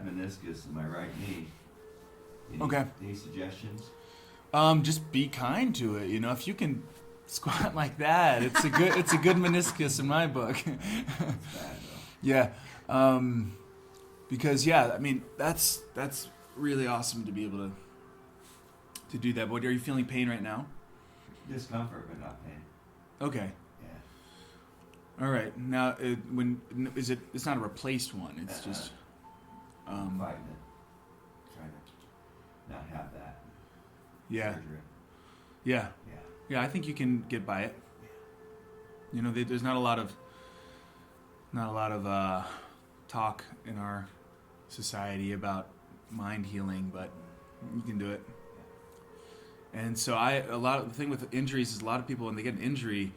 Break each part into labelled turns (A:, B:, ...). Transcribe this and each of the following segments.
A: bad meniscus in my right knee. Any suggestions?
B: Just be kind to it. If you can squat like that, it's a good meniscus in my book.
A: It's bad though.
B: Yeah. Because that's really awesome to be able to do that. But are you feeling pain right now?
A: Discomfort, but not pain.
B: Okay.
A: Yeah.
B: All right. Now, it's not a replaced one. It's just.
A: I'm fighting it. Trying to not have that.
B: Yeah.
A: Surgery.
B: Yeah.
A: Yeah.
B: Yeah. I think you can get by it. There's not a lot of talk in our society about mind healing, but you can do it. And so the thing with injuries is a lot of people, when they get an injury,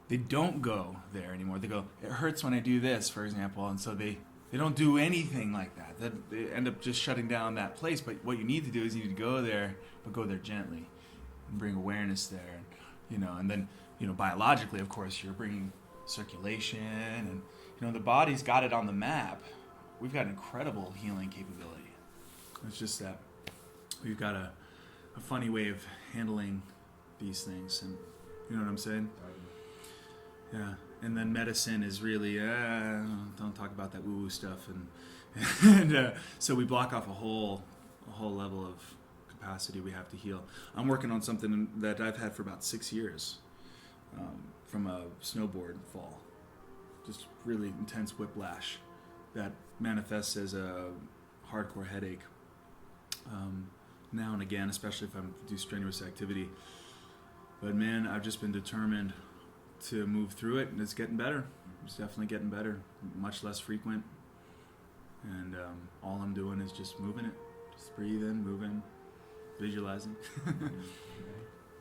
B: they don't go there anymore. They go, it hurts when I do this, for example, and so they don't do anything like that. They end up just shutting down that place. But what you need to do is you need to go there, but go there gently and bring awareness there. And then, biologically, of course, you're bringing circulation and, the body's got it on the map. We've got incredible healing capability. It's just that we've got a funny way of handling these things, and you know what I'm saying? Yeah. And then medicine is really don't talk about that woo-woo stuff, and so we block off a whole level of capacity we have to heal. I'm working on something that I've had for about 6 years, from a snowboard fall, just really intense whiplash that manifests as a hardcore headache. Now and again, especially if I do strenuous activity. But man, I've just been determined to move through it, and it's getting better. It's definitely getting better, much less frequent. And all I'm doing is just moving it, just breathing, moving, visualizing.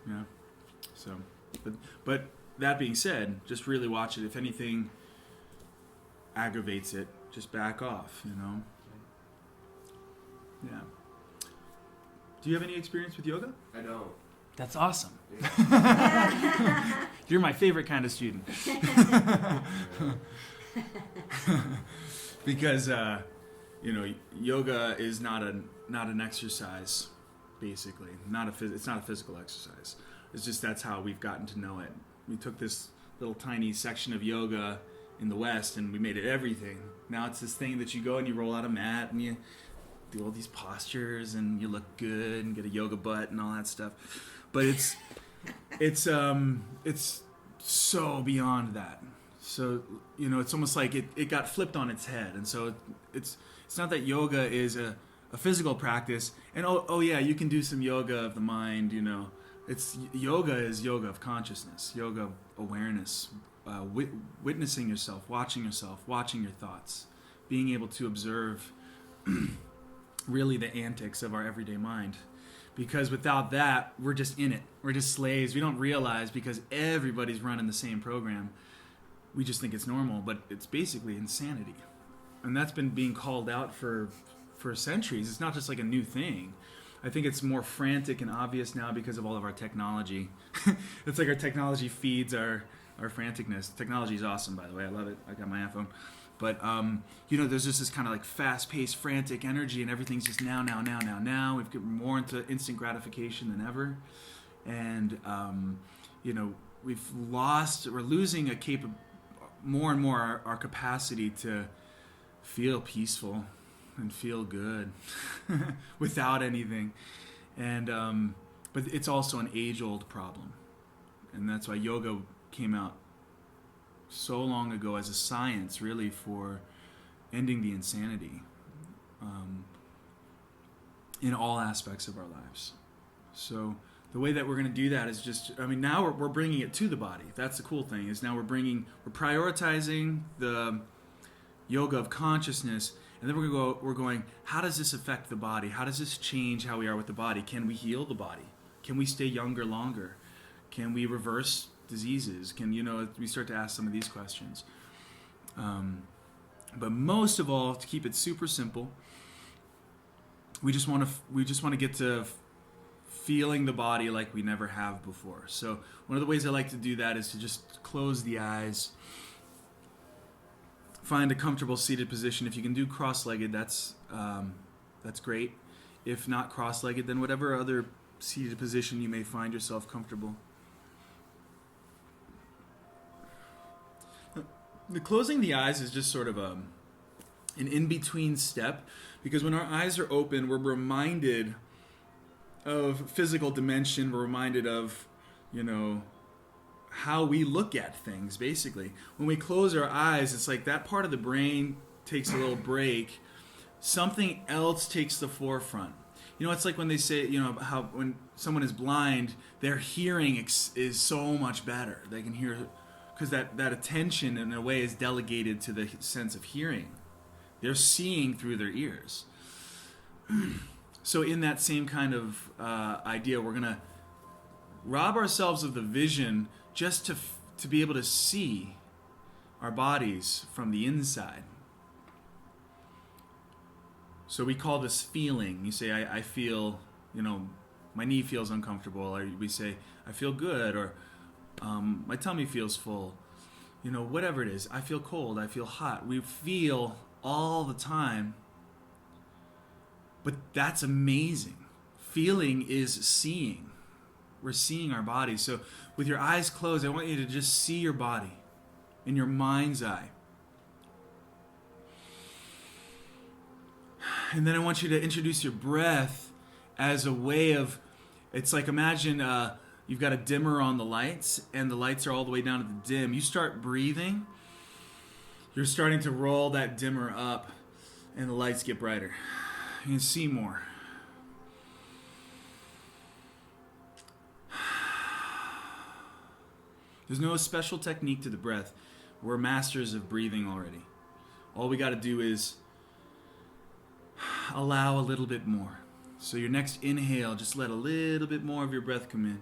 B: Yeah. So, but that being said, just really watch it. If anything aggravates it, just back off. Yeah. Do you have any experience with yoga?
A: I don't.
B: That's awesome.
A: Yeah.
B: You're my favorite kind of student. Because yoga is not an exercise, basically. It's not a physical exercise. It's just that's how we've gotten to know it. We took this little tiny section of yoga in the West and we made it everything. Now it's this thing that you go and you roll out a mat and you do all these postures and you look good and get a yoga butt and all that stuff. But it's so beyond that. So, it's almost like it got flipped on its head. And so it's not that yoga is a physical practice and yeah, you can do some yoga of the mind, It's yoga is yoga of consciousness, yoga of awareness, witnessing yourself, watching your thoughts, being able to observe really the antics of our everyday mind. Because without that, we're just in it. We're just slaves. We don't realize because everybody's running the same program. We just think it's normal, but it's basically insanity. And that's been being called out for centuries. It's not just like a new thing. I think it's more frantic and obvious now because of all of our technology. It's like our technology feeds our franticness. Technology is awesome, by the way. I love it. I got my iPhone. But, there's just this kind of like fast-paced, frantic energy, and everything's just now. We've got more into instant gratification than ever. And, we're losing more and more our capacity to feel peaceful and feel good without anything. And, but it's also an age-old problem. And that's why yoga came out so long ago as a science, really, for ending the insanity in all aspects of our lives. So the way that we're going to do that is just, now we're bringing it to the body. That's the cool thing, is now we're prioritizing the yoga of consciousness, and then we're going, how does this affect the body? How does this change how we are with the body? Can we heal the body? Can we stay younger longer? Can we reverse diseases? We start to ask some of these questions. But most of all, to keep it super simple, we just want to get to feeling the body like we never have before. So one of the ways I like to do that is to just close the eyes find a comfortable seated position. If you can do cross-legged, that's great. If not cross-legged, then whatever other seated position you may find yourself comfortable. The closing the eyes is just sort of an in-between step, because when our eyes are open, we're reminded of physical dimension. We're reminded of, how we look at things, basically. When we close our eyes, it's like that part of the brain takes a little break. Something else takes the forefront. It's like when they say, how when someone is blind, their hearing is so much better. They can hear, because that attention, in a way, is delegated to the sense of hearing. They're seeing through their ears. So in that same kind of idea, we're going to rob ourselves of the vision just to be able to see our bodies from the inside. So we call this feeling. You say, I feel, my knee feels uncomfortable. Or we say, I feel good. Or my tummy feels full. Whatever it is. I feel cold. I feel hot. We feel all the time. But that's amazing. Feeling is seeing. We're seeing our bodies. So with your eyes closed, I want you to just see your body in your mind's eye. And then I want you to introduce your breath as a way of, it's like, imagine you've got a dimmer on the lights, and the lights are all the way down to the dim. You start breathing, you're starting to roll that dimmer up, and the lights get brighter. You can see more. There's no special technique to the breath. We're masters of breathing already. All we got to do is allow a little bit more. So your next inhale, just let a little bit more of your breath come in.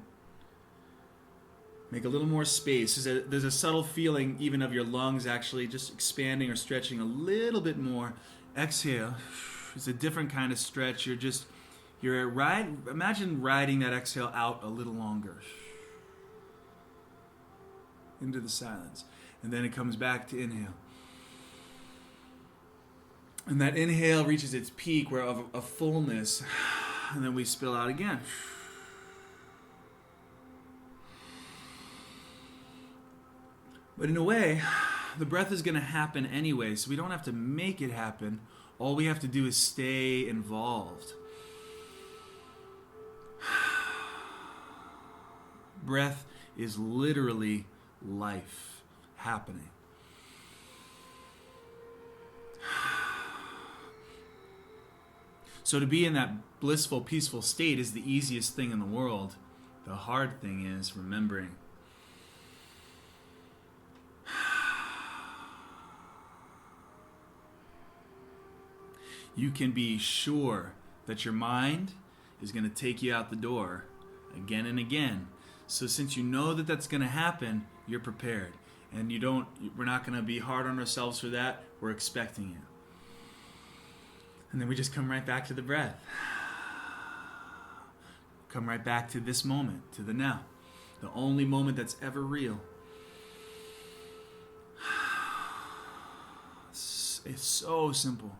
B: Make a little more space. There's a subtle feeling even of your lungs actually just expanding or stretching a little bit more. Exhale. It's a different kind of stretch. Imagine riding that exhale out a little longer. Into the silence. And then it comes back to inhale. And that inhale reaches its peak where of a fullness. And then we spill out again. But in a way, the breath is going to happen anyway, so we don't have to make it happen. All we have to do is stay involved. Breath is literally life happening. So to be in that blissful, peaceful state is the easiest thing in the world. The hard thing is remembering. You can be sure that your mind is going to take you out the door again and again. So since you know that that's going to happen, you're prepared. And we're not going to be hard on ourselves for that. We're expecting it. And then we just come right back to the breath. Come right back to this moment, to the now. The only moment that's ever real. It's so simple.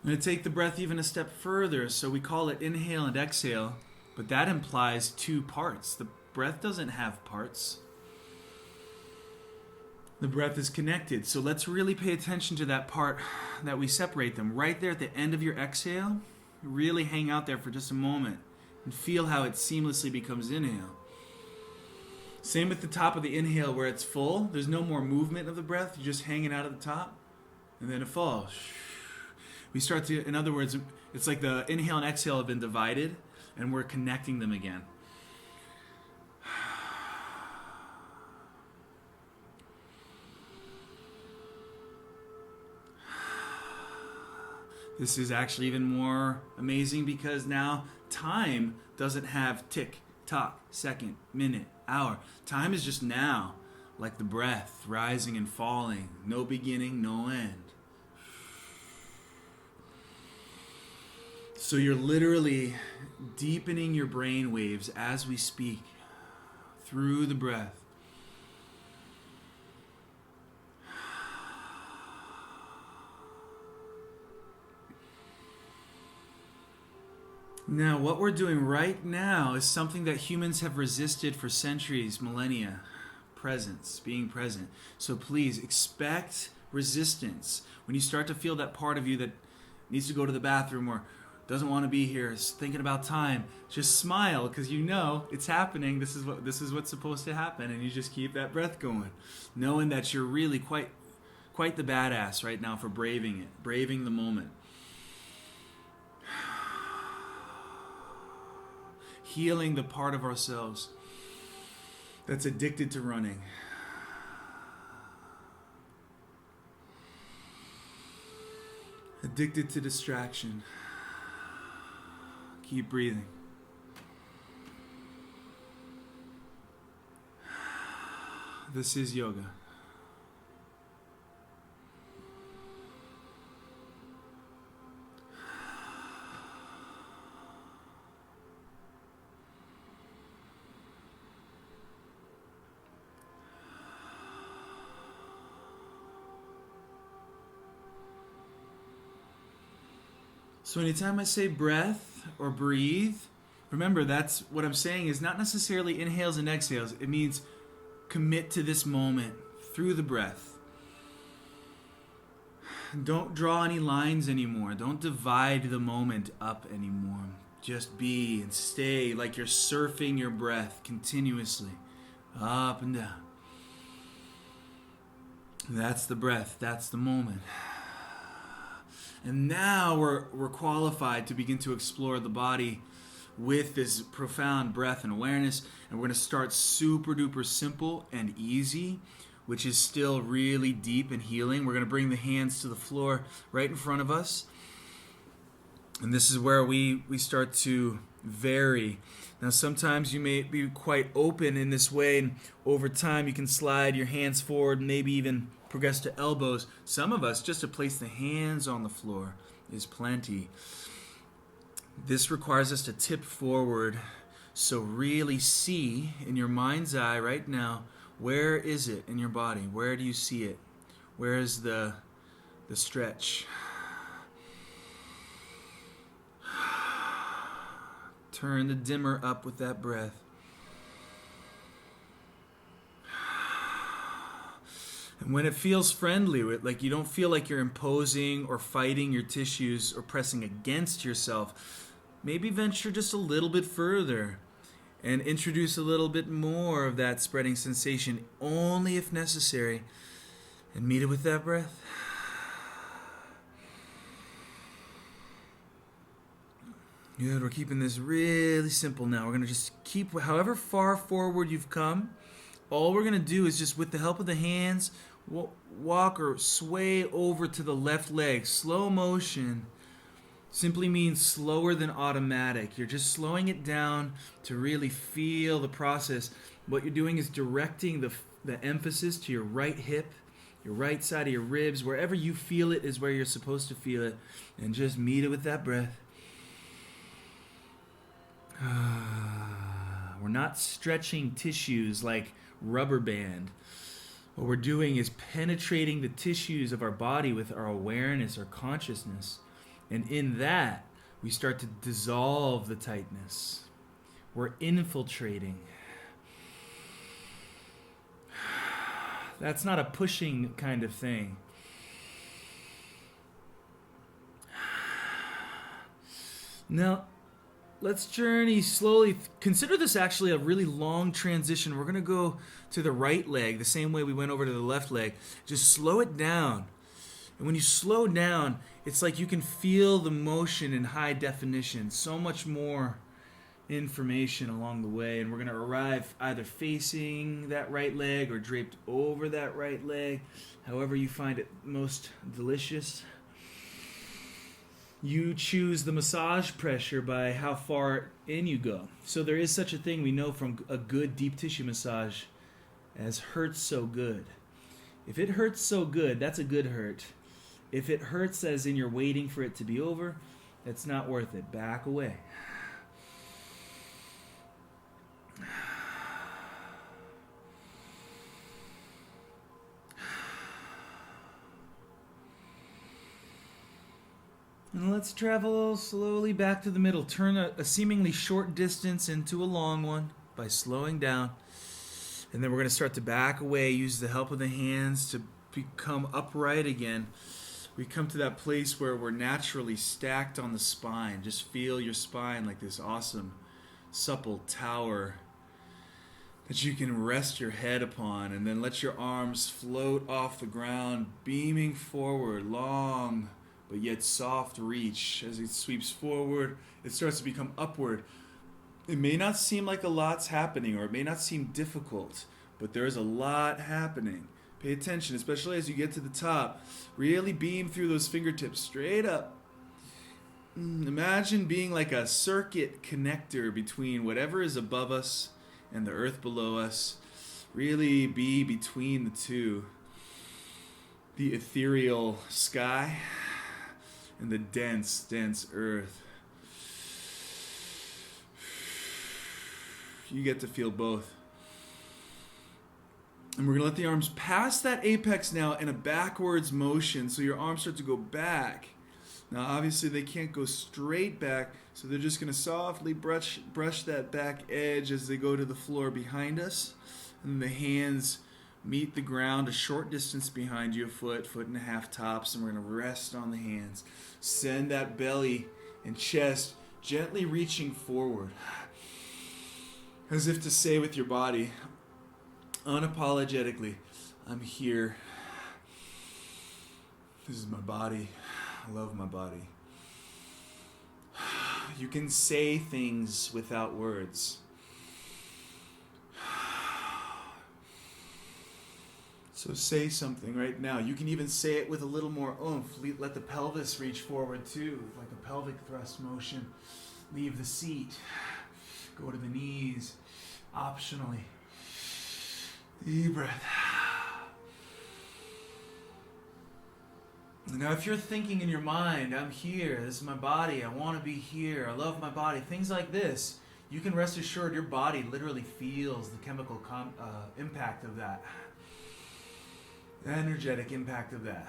B: I'm going to take the breath even a step further, so we call it inhale and exhale, but that implies two parts. The breath doesn't have parts. The breath is connected, so let's really pay attention to that part that we separate them. Right there at the end of your exhale, really hang out there for just a moment and feel how it seamlessly becomes inhale. Same with the top of the inhale where it's full. There's no more movement of the breath. You're just hanging out at the top, and then it falls. We start to, in other words, it's like the inhale and exhale have been divided, and we're connecting them again. This is actually even more amazing because now time doesn't have tick, tock, second, minute, hour. Time is just now, like the breath, rising and falling. No beginning, no end. So you're literally deepening your brain waves as we speak through the breath. Now, what we're doing right now is something that humans have resisted for centuries, millennia. Presence, being present. So please expect resistance. When you start to feel that part of you that needs to go to the bathroom or doesn't want to be here, is thinking about time, just smile because you know it's happening. This is what's supposed to happen, and you just keep that breath going, knowing that you're really quite the badass right now for braving it, braving the moment. Healing the part of ourselves that's addicted to running. Addicted to distraction. Keep breathing. This is yoga. So anytime I say breath or breathe, remember that's what I'm saying is not necessarily inhales and exhales. It means commit to this moment through the breath. Don't draw any lines anymore. Don't divide the moment up anymore. Just be and stay like you're surfing your breath continuously, up and down. That's the breath. That's the moment. And now we're qualified to begin to explore the body with this profound breath and awareness. And we're going to start super duper simple and easy, which is still really deep and healing. We're going to bring the hands to the floor right in front of us. And this is where we start to vary. Now sometimes you may be quite open in this way, and over time you can slide your hands forward, maybe even progress to elbows. Some of us, just to place the hands on the floor is plenty. This requires us to tip forward. So really see in your mind's eye right now, where is it in your body? Where do you see it? Where is the stretch? Turn the dimmer up with that breath. And when it feels friendly, like you don't feel like you're imposing or fighting your tissues or pressing against yourself, maybe venture just a little bit further and introduce a little bit more of that spreading sensation, only if necessary, and meet it with that breath. Good, we're keeping this really simple now. We're going to just keep, however far forward you've come, all we're going to do is just with the help of the hands, walk or sway over to the left leg. Slow motion simply means slower than automatic. You're just slowing it down to really feel the process. What you're doing is directing the emphasis to your right hip, your right side of your ribs. Wherever you feel it is where you're supposed to feel it. And just meet it with that breath. We're not stretching tissues like rubber band. What we're doing is penetrating the tissues of our body with our awareness, our consciousness. And in that, we start to dissolve the tightness. We're infiltrating. That's not a pushing kind of thing. Now, let's journey slowly. Consider this actually a really long transition. We're going to go to the right leg the same way we went over to the left leg. Just slow it down. And when you slow down, it's like you can feel the motion in high definition. So much more information along the way. And we're going to arrive either facing that right leg or draped over that right leg. However you find it most delicious. You choose the massage pressure by how far in you go. So there is such a thing we know from a good deep tissue massage as hurts so good. If it hurts so good, that's a good hurt. If it hurts as in you're waiting for it to be over, It's not worth it. Back away. And let's travel slowly back to the middle. Turn a seemingly short distance into a long one by slowing down. And then we're going to start to back away, use the help of the hands to become upright again. We come to that place where we're naturally stacked on the spine. Just feel your spine like this awesome, supple tower that you can rest your head upon. And then let your arms float off the ground, beaming forward, long but yet soft reach. As it sweeps forward, it starts to become upward. It may not seem like a lot's happening, or it may not seem difficult, but there is a lot happening. Pay attention, especially as you get to the top. Really beam through those fingertips straight up. Imagine being like a circuit connector between whatever is above us and the earth below us. Really be between the two. The ethereal sky and the dense, dense earth. You get to feel both. And we're going to let the arms pass that apex now in a backwards motion. So your arms start to go back. Now obviously they can't go straight back. So they're just going to softly brush that back edge as they go to the floor behind us. And the hands meet the ground a short distance behind you, a foot and a half tops. And we're going to rest on the hands. Send that belly and chest gently reaching forward. As if to say with your body, unapologetically, I'm here. This is my body. I love my body. You can say things without words. So say something right now. You can even say it with a little more oomph. Let the pelvis reach forward too, like a pelvic thrust motion. Leave the seat. Go to the knees, optionally. Deep breath. Now if you're thinking in your mind, I'm here, this is my body, I want to be here, I love my body, things like this, you can rest assured your body literally feels the chemical impact of that. The energetic impact of that.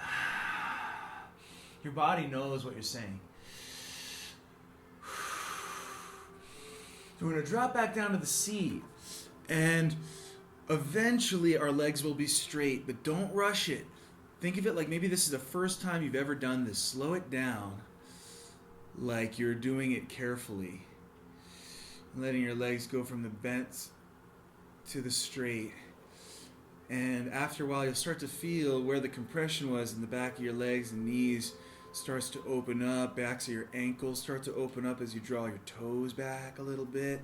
B: Your body knows what you're saying. So we're going to drop back down to the seat, and eventually our legs will be straight, but don't rush it. Think of it like maybe this is the first time you've ever done this. Slow it down like you're doing it carefully. Letting your legs go from the bent to the straight. And after a while, you'll start to feel where the compression was in the back of your legs and knees starts to open up. Backs of your ankles start to open up as you draw your toes back a little bit.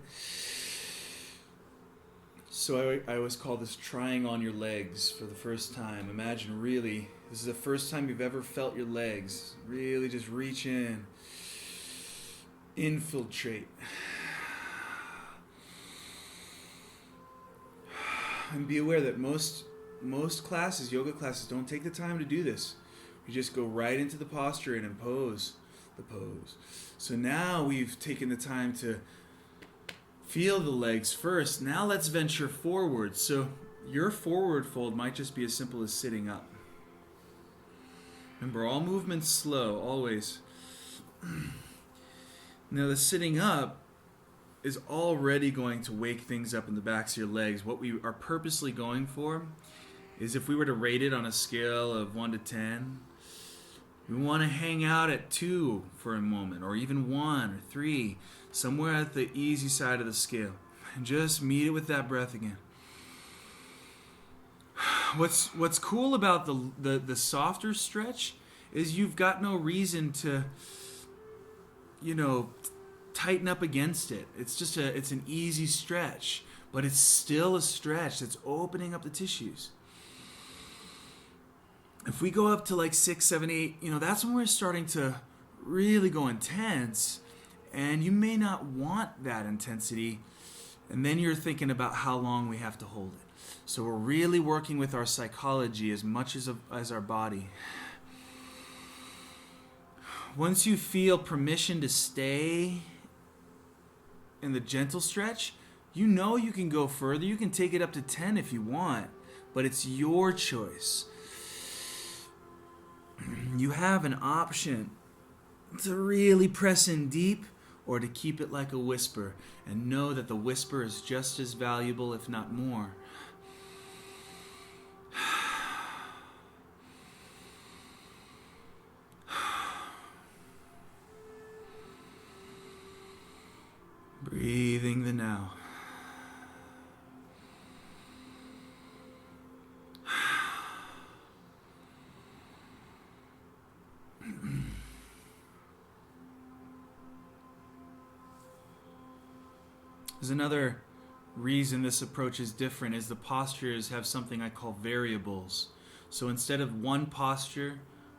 B: So I always call this trying on your legs for the first time. Imagine really, this is the first time you've ever felt your legs. Really just reach in. Infiltrate. And be aware that most classes, yoga classes, don't take the time to do this. You just go right into the posture and impose the pose. So now we've taken the time to feel the legs first. Now let's venture forward. So your forward fold might just be as simple as sitting up. Remember, all movements slow, always. Now the sitting up is already going to wake things up in the backs of your legs. What we are purposely going for is, if we were to rate it on a scale of 1 to 10, we want to hang out at 2 for a moment, or even 1 or 3, somewhere at the easy side of the scale. And just meet it with that breath again. What's cool about the softer stretch is you've got no reason to, tighten up against it. It's an easy stretch, but it's still a stretch that's opening up the tissues. If we go up to like 6, 7, 8, that's when we're starting to really go intense, and you may not want that intensity, and then you're thinking about how long we have to hold it. So we're really working with our psychology as much as our body. once you feel permission to stay in the gentle stretch, you know you can go further. You can take it up to 10 if you want, but it's your choice. You have an option to really press in deep or to keep it like a whisper and know that the whisper is just as valuable, if not more. Breathing the now. There's another reason this approach is different is the postures have something I call variables. So instead of one posture,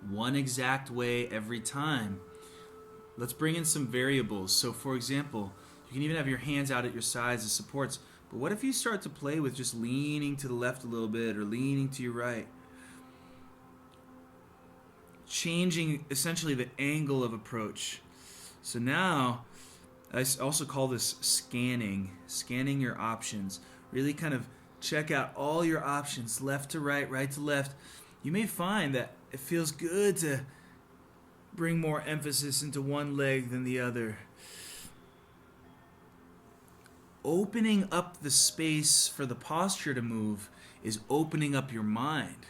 B: one exact way every time, let's bring in some variables. So for example, you can even have your hands out at your sides as supports. But what if you start to play with just leaning to the left a little bit or leaning to your right? Changing essentially the angle of approach. So now, I also call this scanning your options. Really kind of check out all your options, left to right, right to left. You may find that it feels good to bring more emphasis into one leg than the other. Opening up the space for the posture to move is opening up your mind.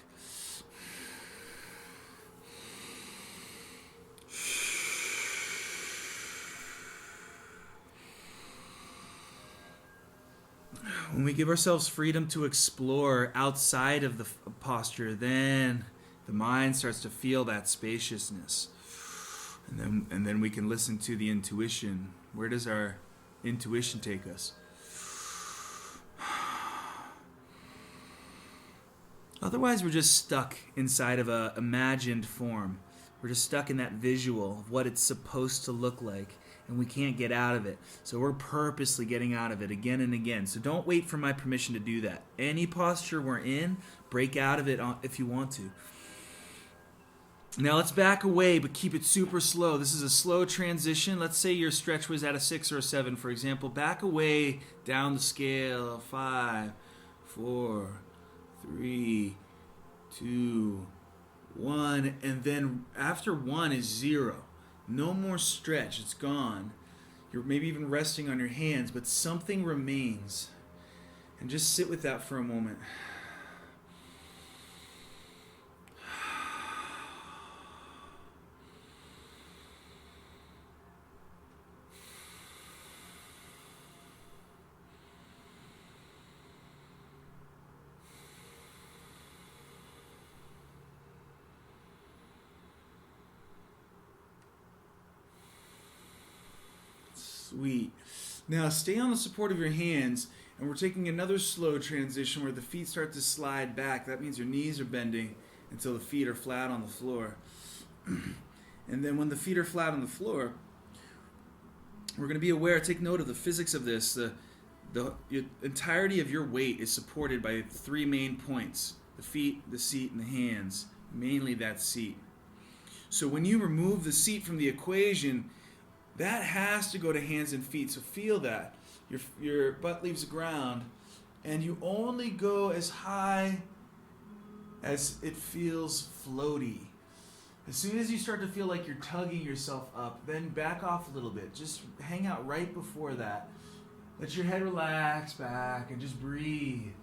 B: When we give ourselves freedom to explore outside of the posture, then the mind starts to feel that spaciousness. And then we can listen to the intuition. Where does our intuition take us? Otherwise, we're just stuck inside of a imagined form. We're just stuck in that visual of what it's supposed to look like, and we can't get out of it. So we're purposely getting out of it again and again. So don't wait for my permission to do that. Any posture we're in, break out of it if you want to. Now let's back away, but keep it super slow. This is a slow transition. Let's say your stretch was at a 6 or a 7, for example. Back away down the scale. 5, 4, 3, 2, 1. And then after 1 is 0. No more stretch. It's gone. You're maybe even resting on your hands, but something remains. And just sit with that for a moment. Sweet. Now stay on the support of your hands, and we're taking another slow transition where the feet start to slide back. That means your knees are bending until the feet are flat on the floor. And then when the feet are flat on the floor, we're going to be aware, take note of the physics of this. The entirety of your weight is supported by 3 main points: the feet, the seat, and the hands. Mainly that seat. So when you remove the seat from the equation, that has to go to hands and feet. So feel that. Your butt leaves the ground, and you only go as high as it feels floaty. As soon as you start to feel like you're tugging yourself up, then back off a little bit. Just hang out right before that. Let your head relax back and just breathe.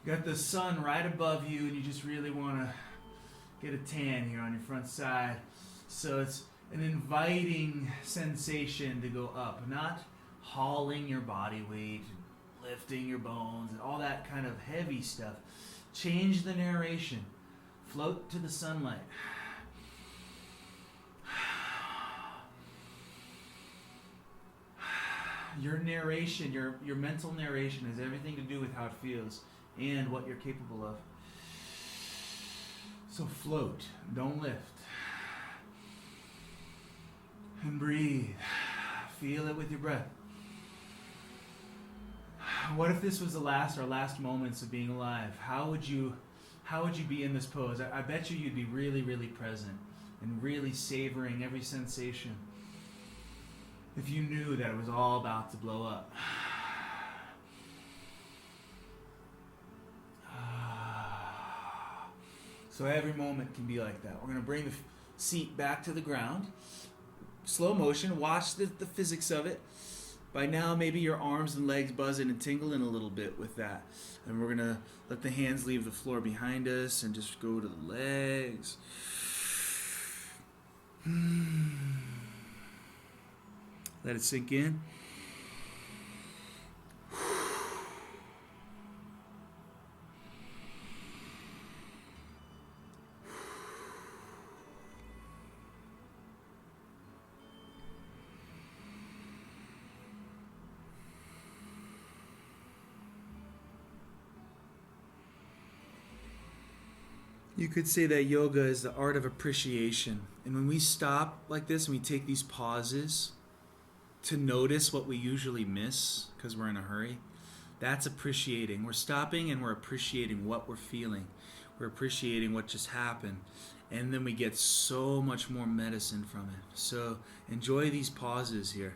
B: You got the sun right above you, and you just really want to get a tan here on your front side. So it's an inviting sensation to go up, not hauling your body weight, lifting your bones, and all that kind of heavy stuff. Change the narration. Float to the sunlight. Your narration, your mental narration has everything to do with how it feels and what you're capable of. So float, don't lift. And breathe. Feel it with your breath. What if this was our last moments of being alive? How would you be in this pose? I bet you'd be really, really present. and really savoring every sensation. If you knew that it was all about to blow up. So every moment can be like that. We're going to bring the seat back to the ground. Slow motion. Watch the physics of it. By now, maybe your arms and legs buzzing and tingling a little bit with that. And we're going to let the hands leave the floor behind us and just go to the legs. Let it sink in. You could say that yoga is the art of appreciation. And when we stop like this and we take these pauses to notice what we usually miss because we're in a hurry, that's appreciating. We're stopping and we're appreciating what we're feeling. We're appreciating what just happened. And then we get so much more medicine from it. So enjoy these pauses here.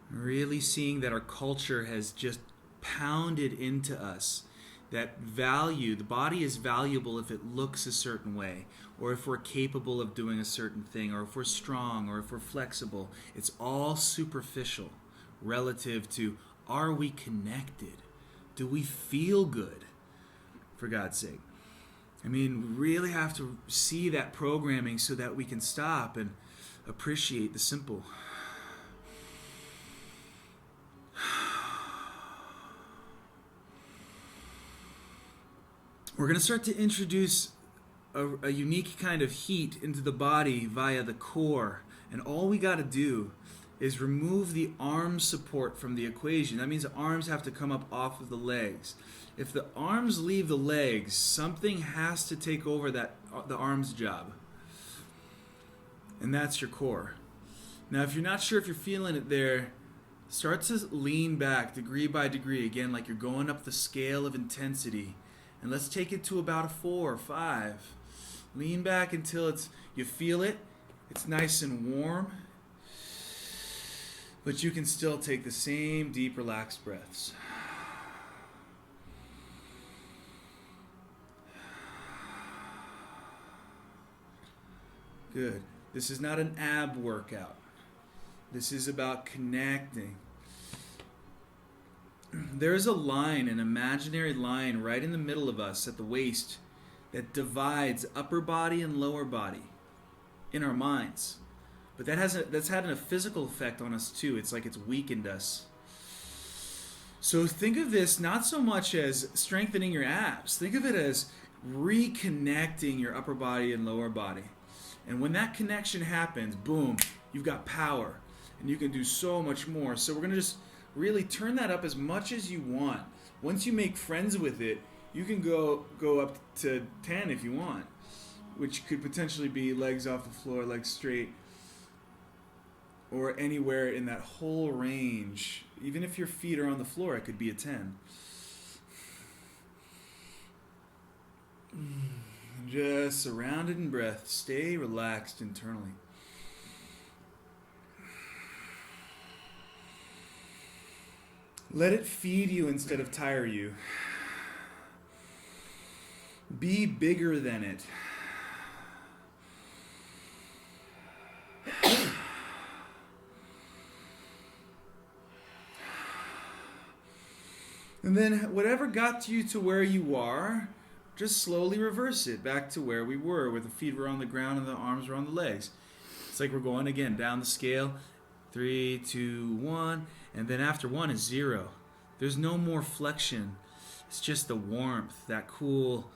B: Really seeing that our culture has just pounded into us that value, the body is valuable if it looks a certain way, or if we're capable of doing a certain thing, or if we're strong, or if we're flexible. It's all superficial relative to, are we connected? Do we feel good? For God's sake. I mean, we really have to see that programming so that we can stop and appreciate the simple. We're going to start to introduce a unique kind of heat into the body via the core. And all we got to do is remove the arm support from the equation. That means the arms have to come up off of the legs. If the arms leave the legs, something has to take over the arm's job. And that's your core. Now, if you're not sure if you're feeling it there, start to lean back degree by degree. Again, like you're going up the scale of intensity. And let's take it to about a 4 or 5. Lean back until you feel it. It's nice and warm. But you can still take the same deep, relaxed breaths. Good. This is not an ab workout. This is about connecting. There's a line, an imaginary line right in the middle of us at the waist that divides upper body and lower body in our minds. But that's had a physical effect on us too. It's like it's weakened us. So think of this not so much as strengthening your abs. Think of it as reconnecting your upper body and lower body. And when that connection happens, boom, you've got power. And you can do so much more. So we're going to just really turn that up as much as you want. Once you make friends with it, you can go up to 10 if you want, which could potentially be legs off the floor, legs straight, or anywhere in that whole range. Even if your feet are on the floor, it could be a 10. Just surrounded in breath. Stay relaxed internally. Let it feed you instead of tire you. Be bigger than it. And then whatever got you to where you are, just slowly reverse it back to where we were, where the feet were on the ground and the arms were on the legs. It's like we're going again down the scale. 3, 2, 1. And then after 1 is 0. There's no more flexion. It's just the warmth, that cool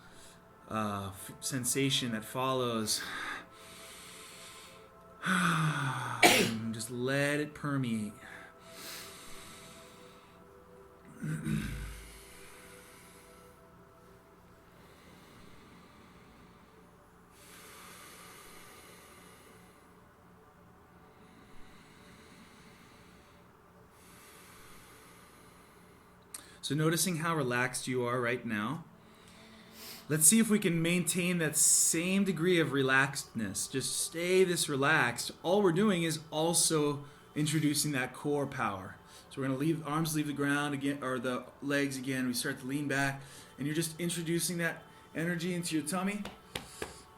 B: sensation that follows. And just let it permeate. So noticing how relaxed you are right now. Let's see if we can maintain that same degree of relaxedness. Just stay this relaxed. All we're doing is also introducing that core power. So we're going to leave arms leave the ground again, or the legs again. We start to lean back, and you're just introducing that energy into your tummy.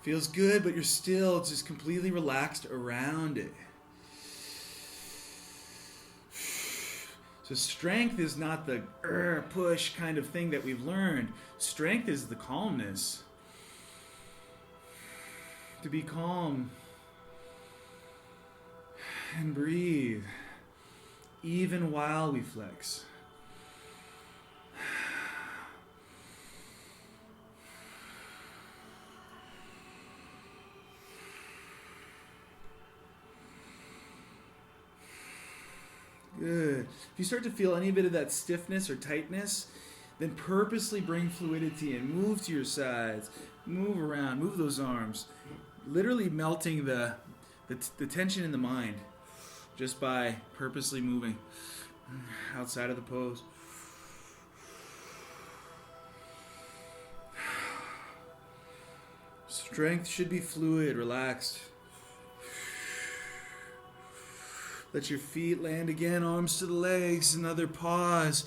B: Feels good, but you're still just completely relaxed around it. So strength is not the push kind of thing that we've learned. Strength is the calmness. To be calm and breathe, even while we flex. Good. If you start to feel any bit of that stiffness or tightness, then purposely bring fluidity and move to your sides. Move around. Move those arms. Literally melting the tension in the mind just by purposely moving outside of the pose. Strength should be fluid, relaxed. Let your feet land again, arms to the legs, another pause.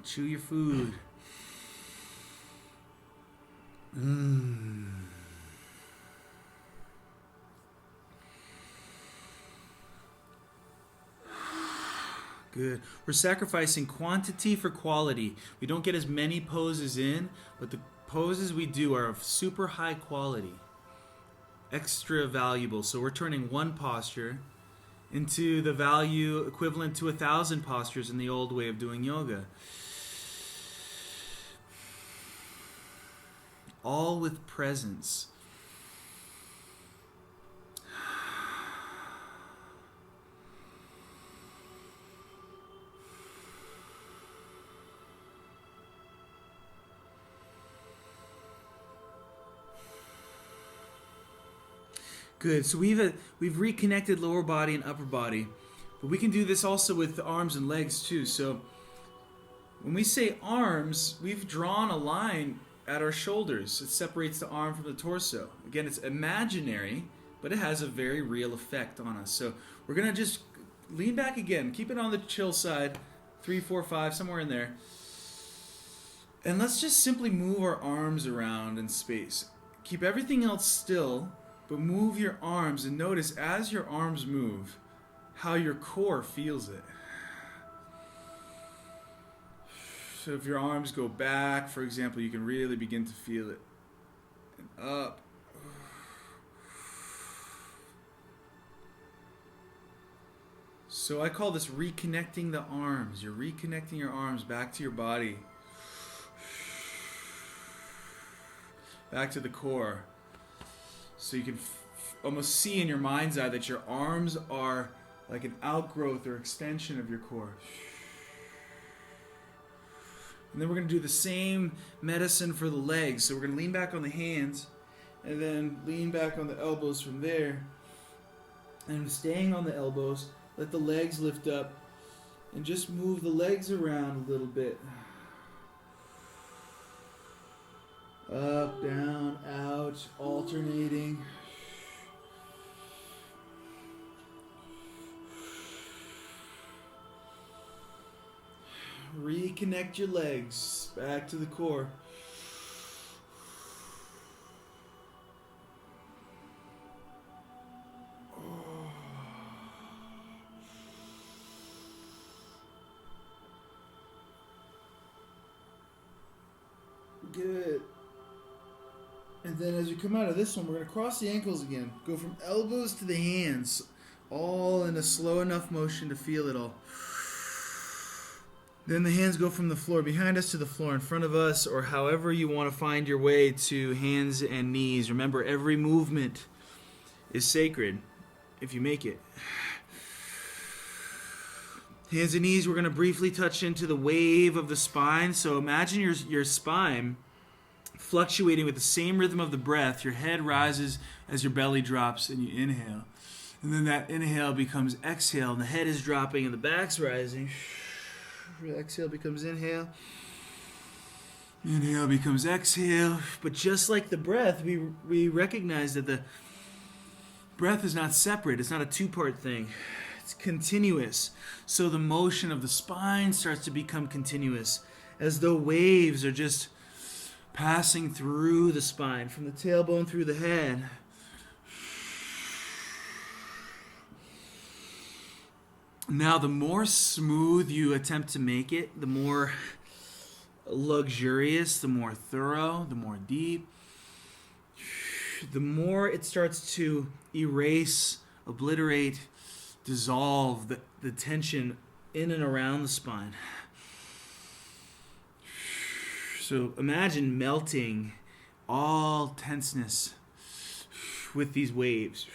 B: Chew your food. Good. We're sacrificing quantity for quality. We don't get as many poses in, but the poses we do are of super high quality. Extra valuable. So we're turning one posture into the value equivalent to 1,000 postures in the old way of doing yoga. All with presence. Good. So we've reconnected lower body and upper body, but we can do this also with the arms and legs too. So when we say arms, we've drawn a line at our shoulders. It separates the arm from the torso. Again, it's imaginary, but it has a very real effect on us. So we're gonna just lean back again. Keep it on the chill side, 3, 4, 5, somewhere in there. And let's just simply move our arms around in space. Keep everything else still, but move your arms and notice as your arms move how your core feels it. So if your arms go back, for example, you can really begin to feel it. And up. So I call this reconnecting the arms. You're reconnecting your arms back to your body. Back to the core. So you can almost see in your mind's eye that your arms are like an outgrowth or extension of your core. And then we're going to do the same medicine for the legs. So we're going to lean back on the hands and then lean back on the elbows from there. And staying on the elbows, let the legs lift up and just move the legs around a little bit. Up, down, out, alternating. Reconnect your legs back to the core. Good. And then as you come out of this one, we're going to cross the ankles again. Go from elbows to the hands, all in a slow enough motion to feel it all. Then the hands go from the floor behind us to the floor in front of us, or however you want to find your way to hands and knees. Remember, every movement is sacred if you make it. Hands and knees, we're going to briefly touch into the wave of the spine. So imagine your spine fluctuating with the same rhythm of the breath. Your head rises as your belly drops and you inhale. And then that inhale becomes exhale, and the head is dropping and the back's rising. Exhale becomes inhale. Inhale becomes exhale. But just like the breath, we recognize that the breath is not separate. It's not a two-part thing. It's continuous. So the motion of the spine starts to become continuous, as though waves are just passing through the spine, from the tailbone through the head. Now, the more smooth you attempt to make it, the more luxurious, the more thorough, the more deep, the more it starts to erase, obliterate, dissolve the tension in and around the spine. So imagine melting all tenseness with these waves.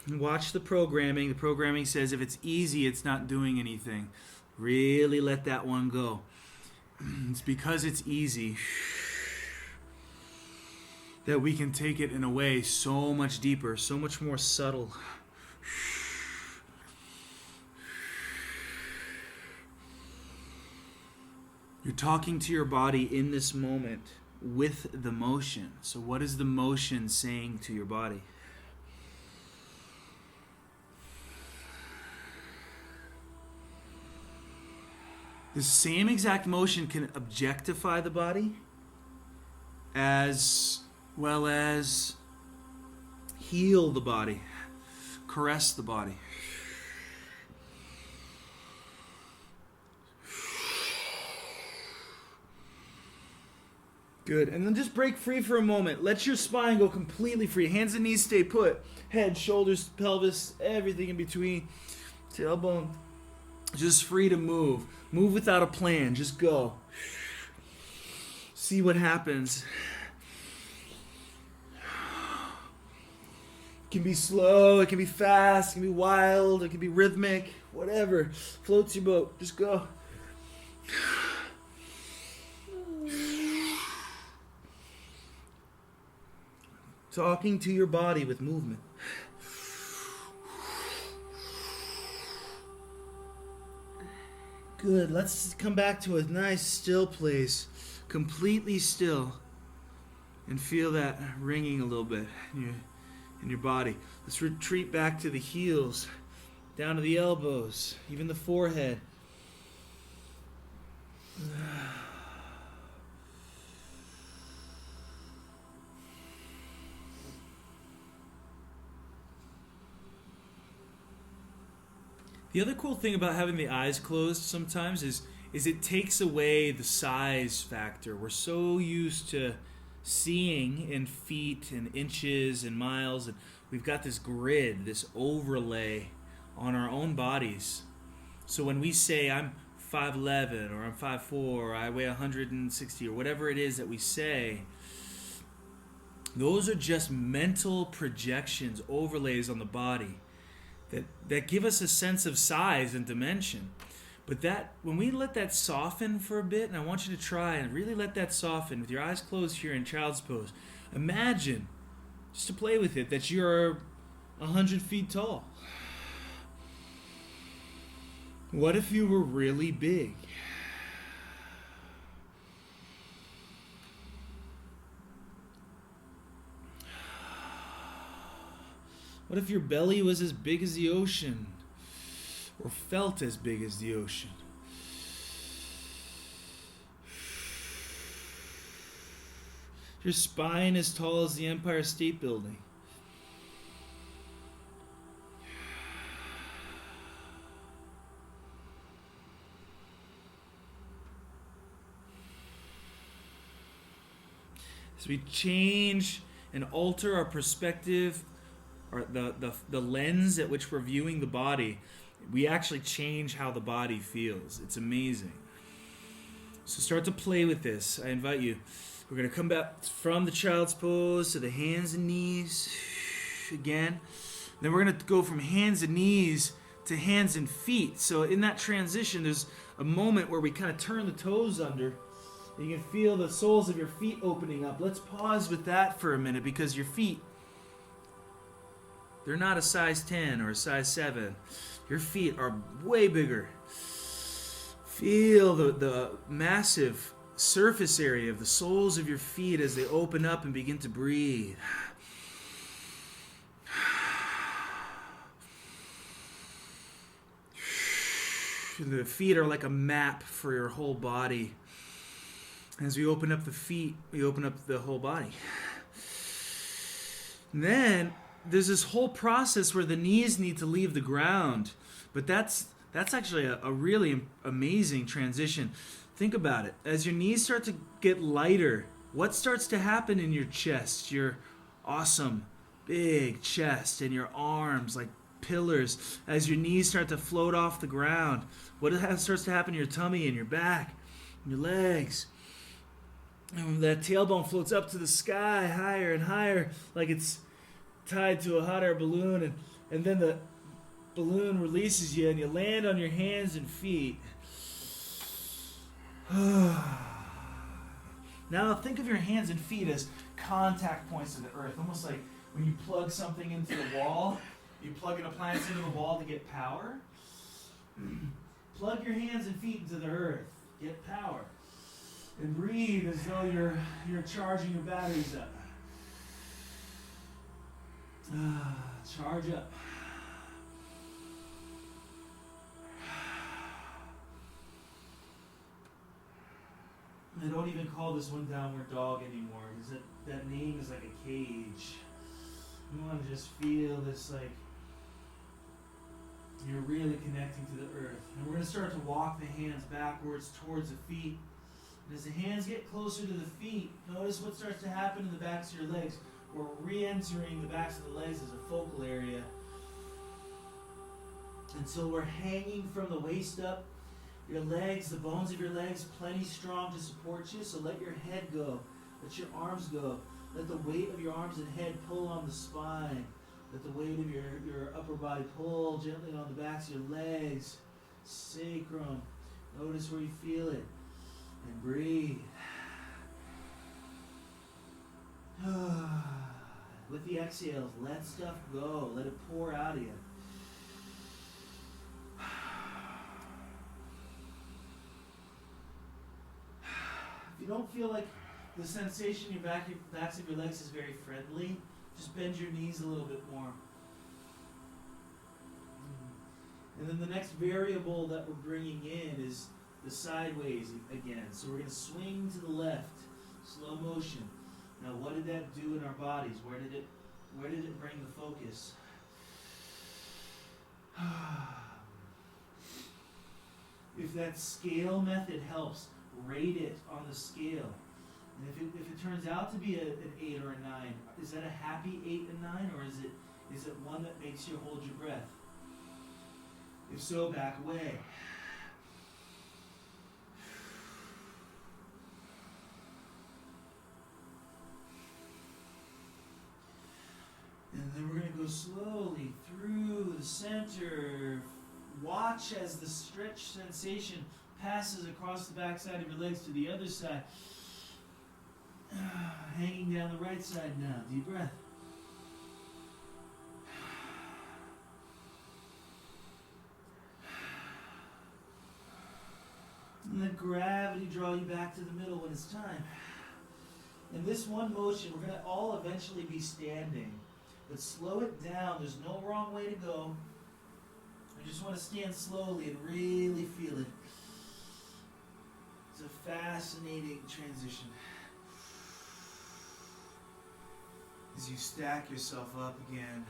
B: Watch the programming. The programming says if it's easy, it's not doing anything. Really let that one go. It's because it's easy that we can take it in a way so much deeper, so much more subtle. You're talking to your body in this moment with the motion. So what is the motion saying to your body? The same exact motion can objectify the body as well as heal the body, caress the body. Good. And then just break free for a moment. Let your spine go completely free. Hands and knees stay put. Head, shoulders, pelvis, everything in between. Tailbone. Just free to move. Move without a plan. Just go. See what happens. It can be slow. It can be fast. It can be wild. It can be rhythmic. Whatever. Floats your boat. Just go. Talking to your body with movement. Good. Let's come back to a nice still place. Completely still. And feel that ringing a little bit in your body. Let's retreat back to the heels. Down to the elbows. Even the forehead. The other cool thing about having the eyes closed sometimes is it takes away the size factor. We're so used to seeing in feet and inches and miles, and we've got this grid, this overlay on our own bodies. So when we say I'm 5'11", or I'm 5'4", or I weigh 160, or whatever it is that we say, those are just mental projections, overlays on the body that give us a sense of size and dimension. But that, when we let that soften for a bit, and I want you to try and really let that soften with your eyes closed here in child's pose. Imagine, just to play with it, that you're 100 feet tall. What if you were really big? What if your belly was as big as the ocean, or felt as big as the ocean? Your spine as tall as the Empire State Building. As we change and alter our perspective, or the lens at which we're viewing the body, we actually change how the body feels. It's amazing. So start to play with this. I invite you. We're going to come back from the child's pose to the hands and knees again. Then we're going to go from hands and knees to hands and feet. So in that transition, there's a moment where we kind of turn the toes under. And you can feel the soles of your feet opening up. Let's pause with that for a minute, because your feet, they're not a size 10 or a size 7. Your feet are way bigger. Feel the massive surface area of the soles of your feet as they open up and begin to breathe. The feet are like a map for your whole body. As we open up the feet, we open up the whole body. And then there's this whole process where the knees need to leave the ground. But that's actually a really amazing transition. Think about it. As your knees start to get lighter, what starts to happen in your chest? Your awesome big chest and your arms like pillars. As your knees start to float off the ground, what starts to happen in your tummy and your back and your legs? And that tailbone floats up to the sky, higher and higher, like it's tied to a hot air balloon, and then the balloon releases you and you land on your hands and feet. Now think of your hands and feet as contact points to the earth, almost like when you plug something into the wall. You plug an appliance into the wall to get power. Plug your hands and feet into the earth. Get power. And breathe as though you're charging your batteries up. Charge up. I don't even call this one downward dog anymore, because that name is like a cage. You want to just feel this, like you're really connecting to the earth. And we're going to start to walk the hands backwards towards the feet. And as the hands get closer to the feet, notice what starts to happen in the backs of your legs. We're re-entering the backs of the legs as a focal area. And so we're hanging from the waist up. Your legs, the bones of your legs, plenty strong to support you. So let your head go. Let your arms go. Let the weight of your arms and head pull on the spine. Let the weight of your upper body pull gently on the backs of your legs. Sacrum. Notice where you feel it. And breathe. With the exhales, let stuff go. Let it pour out of you. If you don't feel like the sensation in your backs of your legs is very friendly, just bend your knees a little bit more. And then the next variable that we're bringing in is the sideways again. So we're going to swing to the left, slow motion. Now, what did that do in our bodies? Where did it bring the focus? If that scale method helps, rate it on the scale. And if it turns out to be an 8 or a 9, is that a happy 8 and 9, or is it one that makes you hold your breath? If so, back away. And then we're going to go slowly through the center. Watch as the stretch sensation passes across the back side of your legs to the other side. Hanging down the right side now. Deep breath. And let gravity draw you back to the middle when it's time. In this one motion, we're going to all eventually be standing. But slow it down. There's no wrong way to go. I just want to stand slowly and really feel it. It's a fascinating transition. As you stack yourself up again.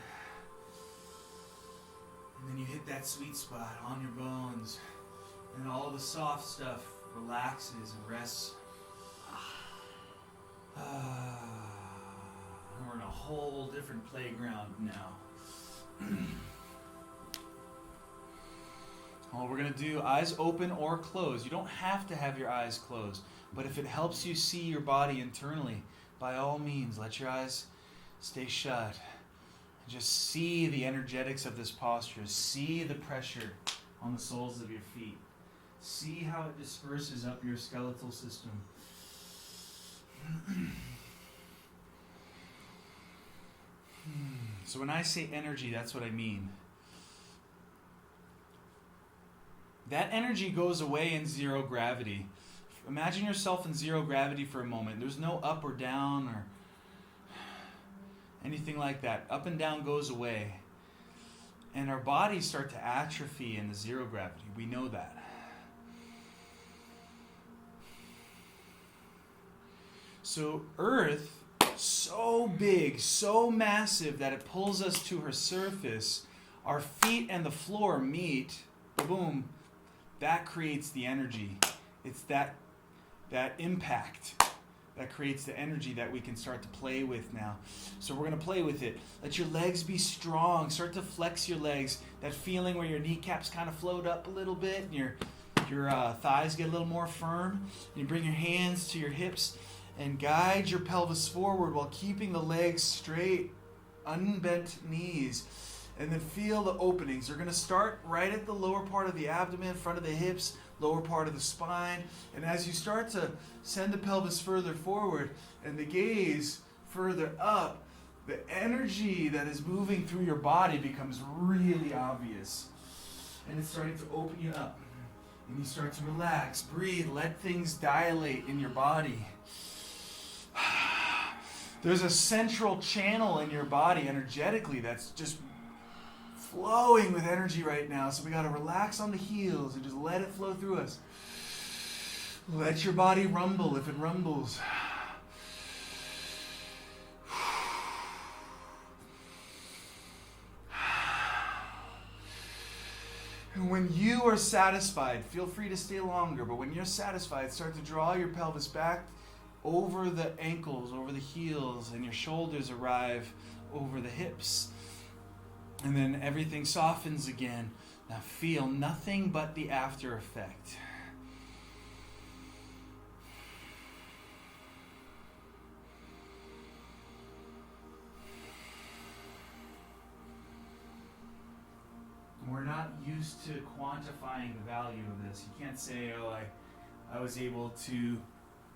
B: And then you hit that sweet spot on your bones. And all the soft stuff relaxes and rests. We're in a whole different playground now. Well, we're going to do eyes open or closed. You don't have to have your eyes closed. But if it helps you see your body internally, by all means, let your eyes stay shut. Just see the energetics of this posture. See the pressure on the soles of your feet. See how it disperses up your skeletal system. So when I say energy, that's what I mean. That energy goes away in zero gravity. Imagine yourself in zero gravity for a moment. There's no up or down or anything like that. Up and down goes away. And our bodies start to atrophy in the zero gravity. We know that. So Earth, so big, so massive that it pulls us to her surface, our feet and the floor meet, boom, that creates the energy. It's that impact that creates the energy that we can start to play with now. So we're going to play with it. Let your legs be strong. Start to flex your legs. That feeling where your kneecaps kind of float up a little bit and your thighs get a little more firm. You bring your hands to your hips and guide your pelvis forward while keeping the legs straight, unbent knees. And then feel the openings. They're going to start right at the lower part of the abdomen, front of the hips, lower part of the spine. And as you start to send the pelvis further forward and the gaze further up, the energy that is moving through your body becomes really obvious. And it's starting to open you up. And you start to relax, breathe, let things dilate in your body. There's a central channel in your body energetically that's just flowing with energy right now. So we got to relax on the heels and just let it flow through us. Let your body rumble if it rumbles. And when you are satisfied, feel free to stay longer, but when you're satisfied, start to draw your pelvis back over the ankles, over the heels, and your shoulders arrive over the hips. And then everything softens again. Now feel nothing but the after effect. We're not used to quantifying the value of this. You can't say, oh, I was able to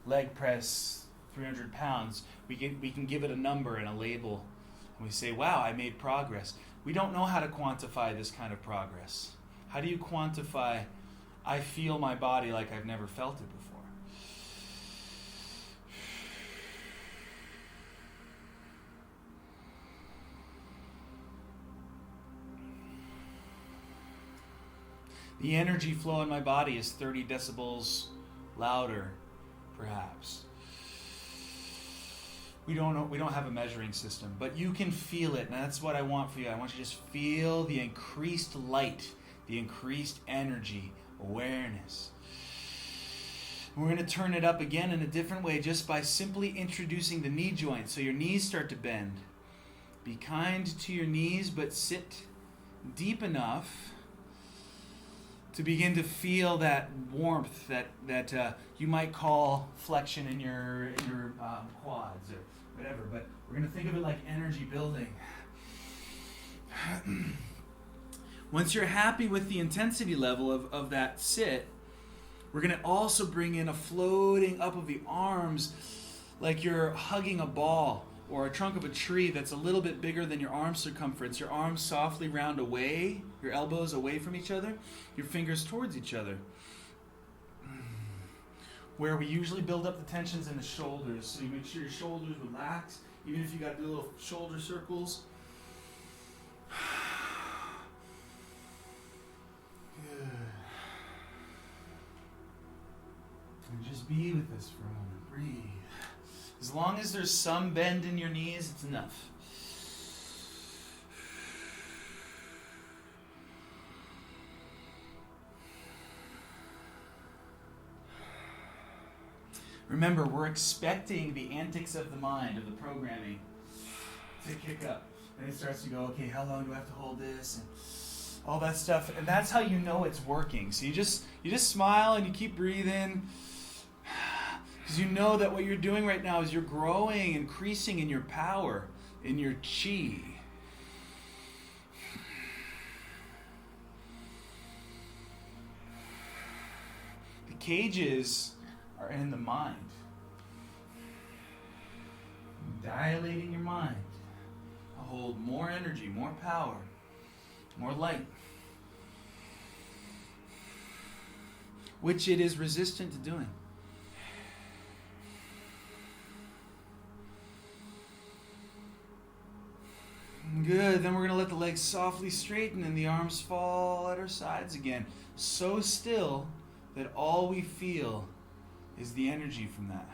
B: leg press 300 pounds. We can give it a number and a label. And we say, wow, I made progress. We don't know how to quantify this kind of progress. How do you quantify, I feel my body like I've never felt it before? The energy flow in my body is 30 decibels louder, perhaps. We don't have a measuring system, but you can feel it, and that's what I want for you. I want you to just feel the increased light, the increased energy, awareness. We're going to turn it up again in a different way just by simply introducing the knee joint. So your knees start to bend. Be kind to your knees, but sit deep enough to begin to feel that warmth that you might call flexion in your quads or whatever. But we're going to think of it like energy building. Once you're happy with the intensity level of that sit, we're going to also bring in a floating up of the arms like you're hugging a ball or a trunk of a tree that's a little bit bigger than your arm circumference. Your arms softly round away, your elbows away from each other, your fingers towards each other. Where we usually build up the tensions in the shoulders. So you make sure your shoulders relax, even if you got the little shoulder circles. Good. And just be with this for a moment. Breathe. As long as there's some bend in your knees, it's enough. Remember, we're expecting the antics of the mind, of the programming, to kick up. And it starts to go, okay, how long do I have to hold this? And all that stuff. And that's how you know it's working. So you just smile and you keep breathing. Because you know that what you're doing right now is you're growing, increasing in your power, in your chi. cages are in the mind. Dilating your mind to hold more energy, more power, more light, which it is resistant to doing. Good. Then we're going to let the legs softly straighten and the arms fall at our sides again. So still that all we feel is the energy from that.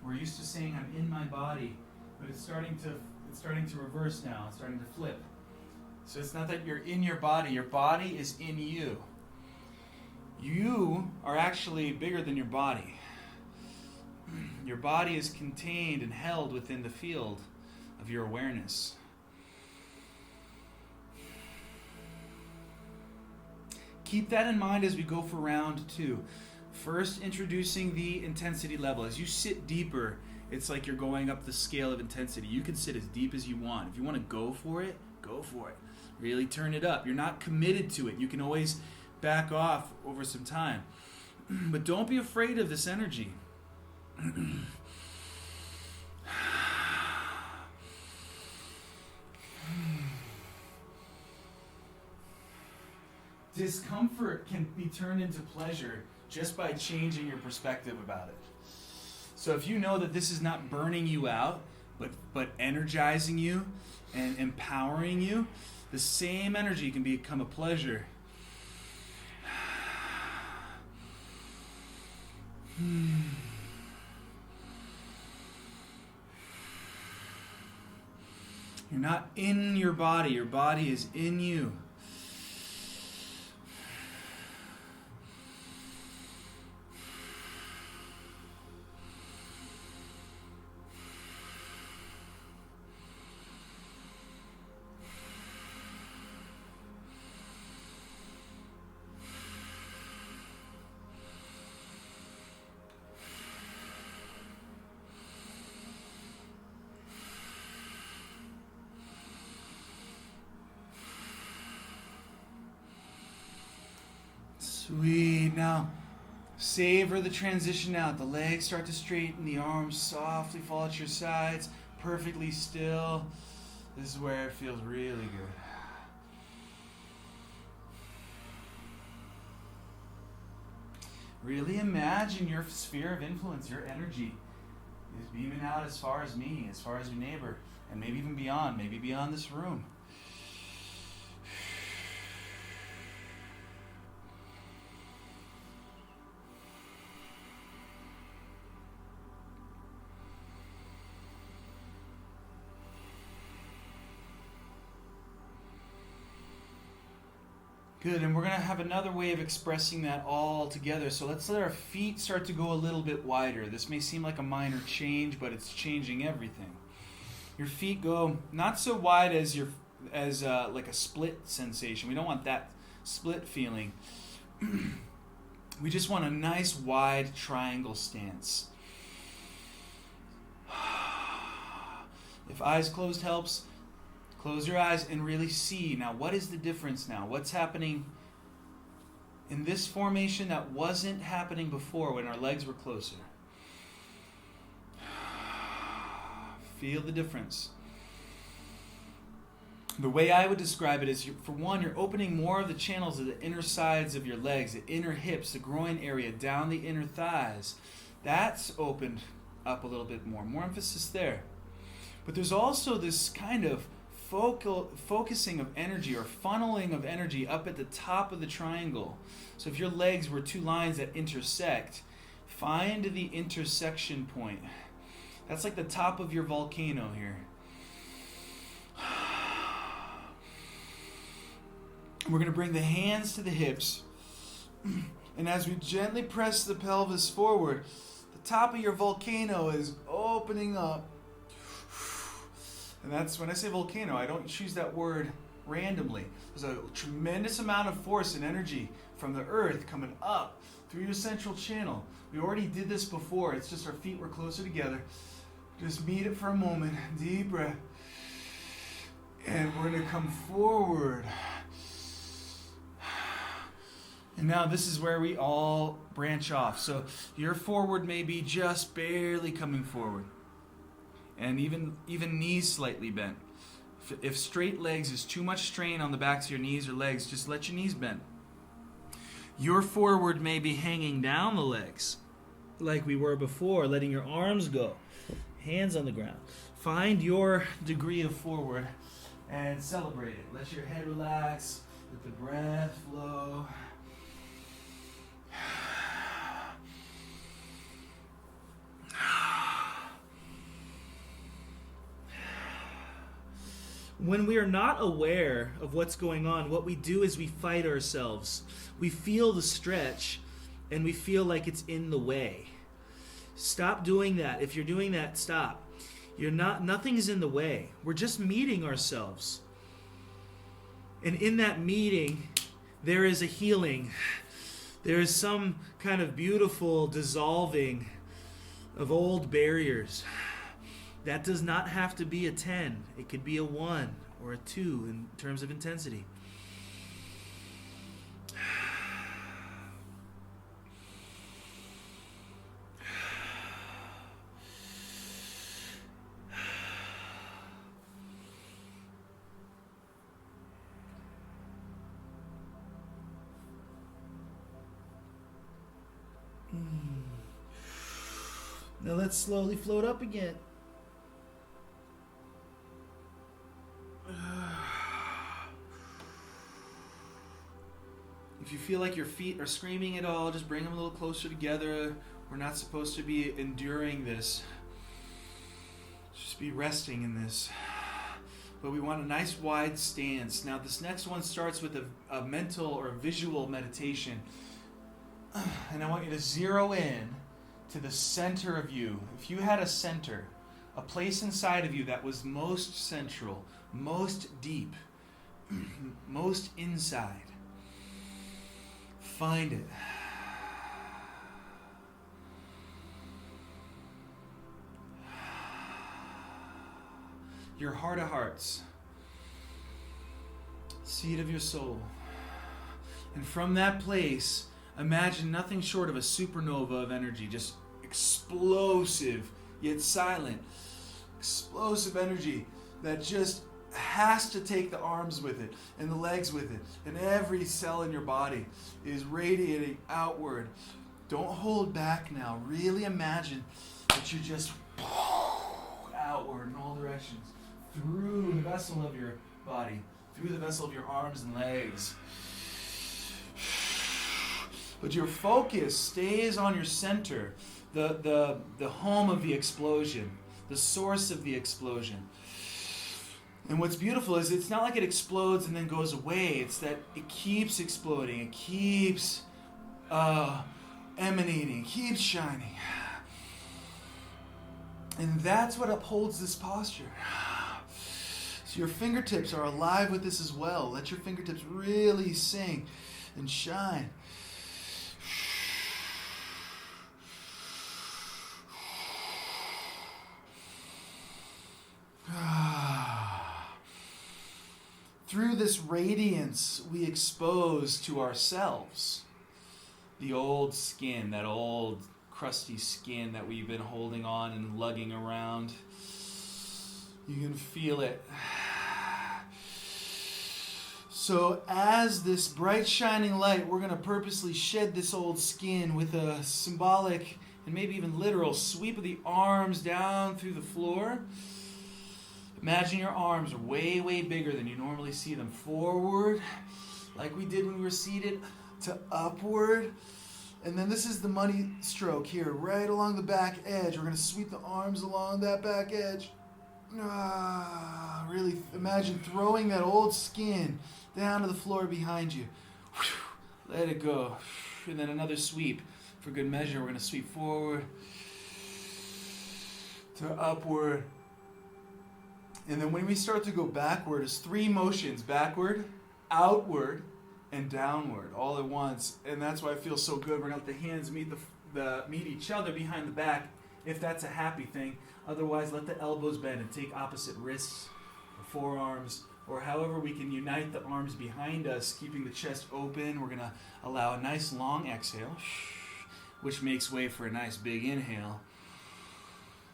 B: We're used to saying I'm in my body, but it's starting to reverse now. It's starting to flip. So it's not that you're in your body is in you. You are actually bigger than your body. Your body is contained and held within the field of your awareness. Keep that in mind as we go for round 2. First, introducing the intensity level. As you sit deeper, it's like you're going up the scale of intensity. You can sit as deep as you want. If you want to go for it, go for it. Really turn it up. You're not committed to it. You can always back off over some time. But don't be afraid of this energy. Discomfort can be turned into pleasure just by changing your perspective about it. So if you know that this is not burning you out, but energizing you and empowering you, the same energy can become a pleasure. You're not in your body is in you. Sweet. Now, savor the transition out. The legs start to straighten. The arms softly fall at your sides. Perfectly still. This is where it feels really good. Really imagine your sphere of influence, your energy is beaming out as far as me, as far as your neighbor, and maybe even beyond, maybe beyond this room. Good, and we're going to have another way of expressing that all together. So let's let our feet start to go a little bit wider. This may seem like a minor change, but it's changing everything. Your feet go not so wide as like a split sensation. We don't want that split feeling. We just want a nice wide triangle stance. If eyes closed helps, close your eyes and really see. Now, what is the difference now? What's happening in this formation that wasn't happening before when our legs were closer? Feel the difference. The way I would describe it is, for one, you're opening more of the channels of the inner sides of your legs, the inner hips, the groin area, down the inner thighs. That's opened up a little bit more. More emphasis there. But there's also this kind of focusing of energy or funneling of energy up at the top of the triangle. So if your legs were two lines that intersect, find the intersection point. That's like the top of your volcano here. We're going to bring the hands to the hips. And as we gently press the pelvis forward, the top of your volcano is opening up. And that's when I say volcano, I don't choose that word randomly. There's a tremendous amount of force and energy from the earth coming up through your central channel. We already did this before. It's just our feet were closer together. Just meet it for a moment. Deep breath. And we're going to come forward. And now this is where we all branch off. So your forward may be just barely coming forward. And even knees slightly bent. If straight legs is too much strain on the backs of your knees or legs, just let your knees bend. Your forward may be hanging down the legs, like we were before, letting your arms go. Hands on the ground. Find your degree of forward and celebrate it. Let your head relax. Let the breath flow. When we are not aware of what's going on, what we do is we fight ourselves. We feel the stretch, and we feel like it's in the way. Stop doing that. If you're doing that, stop. Nothing's in the way. We're just meeting ourselves. And in that meeting, there is a healing. There is some kind of beautiful dissolving of old barriers. That does not have to be a 10. It could be a 1 or a 2 in terms of intensity. Now let's slowly float up again. If you feel like your feet are screaming at all, just bring them a little closer together. We're not supposed to be enduring this. Just be resting in this. But we want a nice wide stance. Now this next one starts with a mental or visual meditation. And I want you to zero in to the center of you. If you had a center, a place inside of you that was most central, most deep, most inside, find it. Your heart of hearts, seat of your soul. And from that place, imagine nothing short of a supernova of energy, just explosive, yet silent, explosive energy that just has to take the arms with it and the legs with it, and every cell in your body is radiating outward. Don't hold back now. Really imagine that you're just outward in all directions, through the vessel of your body, through the vessel of your arms and legs. But your focus stays on your center, the home of the explosion, the source of the explosion. And what's beautiful is it's not like it explodes and then goes away. It's that it keeps exploding. It keeps emanating. It keeps shining. And that's what upholds this posture. So your fingertips are alive with this as well. Let your fingertips really sing and shine. Through this radiance, we expose to ourselves the old skin, that old crusty skin that we've been holding on and lugging around. You can feel it. So as this bright shining light, we're going to purposely shed this old skin with a symbolic and maybe even literal sweep of the arms down through the floor. Imagine your arms are way, way bigger than you normally see them. Forward, like we did when we were seated, to upward. And then this is the money stroke here, right along the back edge. We're going to sweep the arms along that back edge. Really imagine throwing that old skin down to the floor behind you. Let it go. And then another sweep. For good measure, we're going to sweep forward to upward. And then when we start to go backward, it's 3 motions: backward, outward, and downward, all at once. And that's why it feels so good. We're going to let the hands meet each other behind the back, if that's a happy thing. Otherwise, let the elbows bend and take opposite wrists or forearms, or however we can unite the arms behind us, keeping the chest open. We're going to allow a nice long exhale, which makes way for a nice big inhale.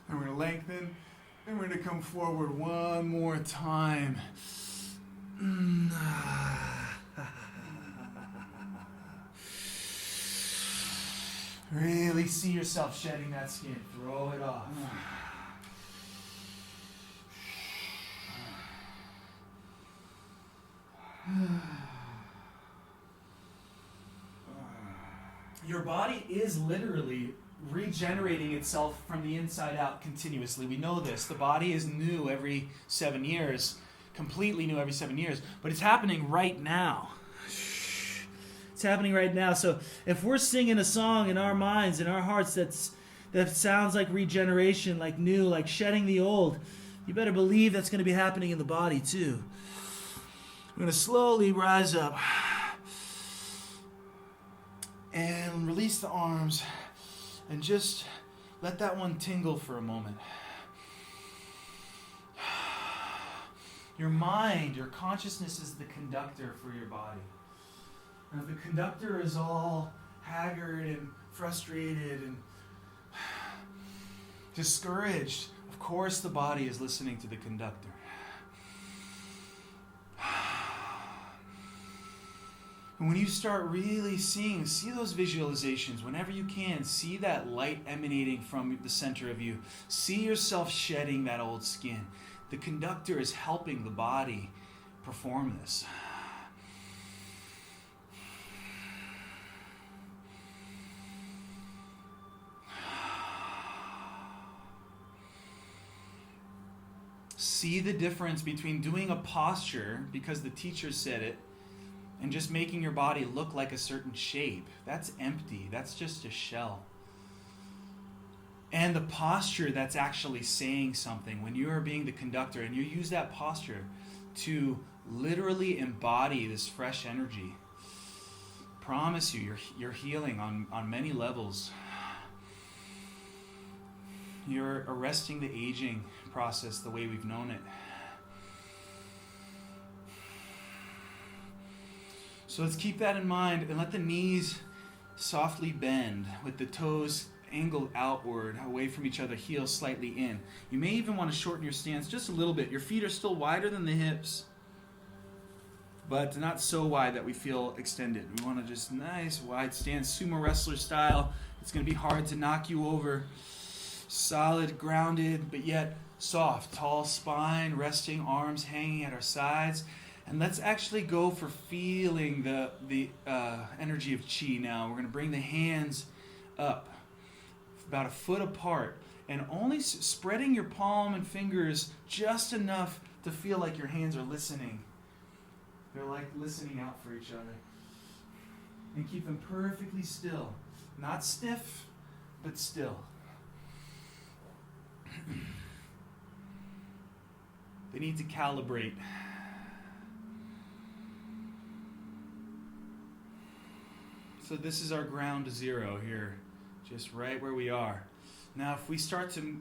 B: And we're going to lengthen, and we're going to come forward one more time. Really see yourself shedding that skin. Throw it off. Your body is literally regenerating itself from the inside out continuously. We know this. The body is new every 7 years, completely new every 7 years, but it's happening right now. It's happening right now. So if we're singing a song in our minds, in our hearts, that sounds like regeneration, like new, like shedding the old, you better believe that's going to be happening in the body too. We're going to slowly rise up and release the arms and just let that one tingle for a moment. Your mind, your consciousness is the conductor for your body. Now, if the conductor is all haggard and frustrated and discouraged, of course the body is listening to the conductor. And when you start really see those visualizations, whenever you can, see that light emanating from the center of you. See yourself shedding that old skin. The conductor is helping the body perform this. See the difference between doing a posture because the teacher said it and just making your body look like a certain shape. That's empty. That's just a shell. And the posture that's actually saying something. When you are being the conductor and you use that posture to literally embody this fresh energy, promise you, you're healing on many levels. You're arresting the aging process the way we've known it. So let's keep that in mind and let the knees softly bend with the toes angled outward, away from each other, heels slightly in. You may even want to shorten your stance just a little bit. Your feet are still wider than the hips, but not so wide that we feel extended. We want to just nice wide stance, sumo wrestler style. It's going to be hard to knock you over. Solid, grounded, but yet soft. Tall spine, resting arms hanging at our sides. And let's actually go for feeling the energy of chi now. We're going to bring the hands up about a foot apart and only spreading your palm and fingers just enough to feel like your hands are listening. They're like listening out for each other. And keep them perfectly still. Not stiff, but still. They need to calibrate. So this is our ground zero here, just right where we are. Now if we start to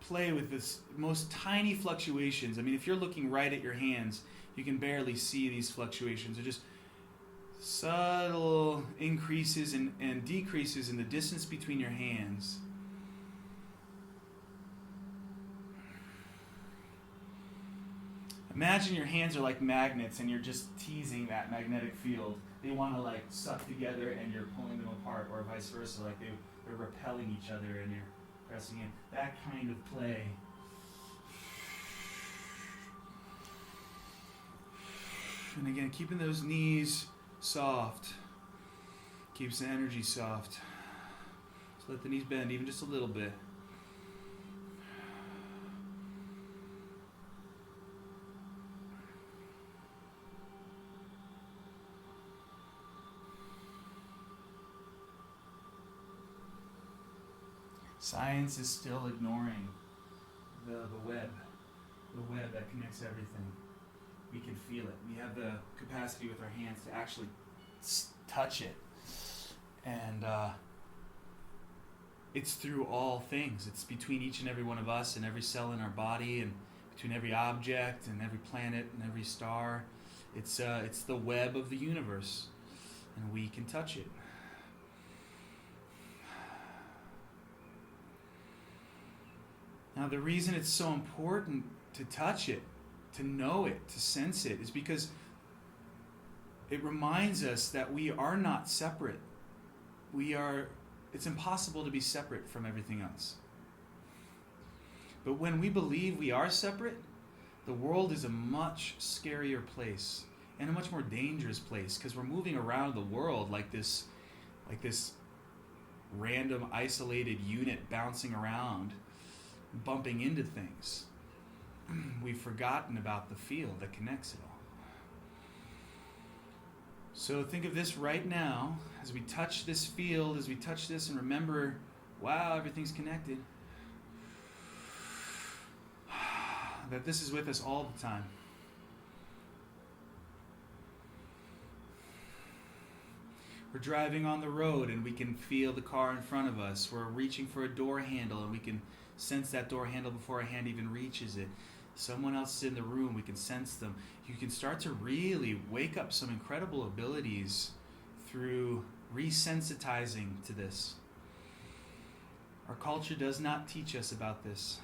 B: play with this most tiny fluctuations, I mean if you're looking right at your hands, you can barely see these fluctuations. They're just subtle increases and decreases in the distance between your hands. Imagine your hands are like magnets and you're just teasing that magnetic field. They want to like suck together and you're pulling them apart, or vice versa, like they're repelling each other and you're pressing in. That kind of play. And again, keeping those knees soft keeps the energy soft. So let the knees bend even just a little bit. Science is still ignoring the web. the web that connects everything. We can feel it. We have the capacity with our hands to actually touch it. And it's through all things. It's between each and every one of us and every cell in our body, and between every object and every planet and every star. It's the web of the universe, and we can touch it. Now, the reason it's so important to touch it, to know it, to sense it, is because it reminds us that we are not separate. It's impossible to be separate from everything else. But when we believe we are separate, the world is a much scarier place and a much more dangerous place, because we're moving around the world like this random isolated unit bouncing around, bumping into things. We've forgotten about the field that connects it all. So think of this right now, as we touch this field, as we touch this, and remember, wow, everything's connected. That this is with us all the time. We're driving on the road and we can feel the car in front of us. We're reaching for a door handle and we can sense that door handle before our hand even reaches it. Someone else is in the room, we can sense them. You can start to really wake up some incredible abilities through resensitizing to this. Our culture does not teach us about this.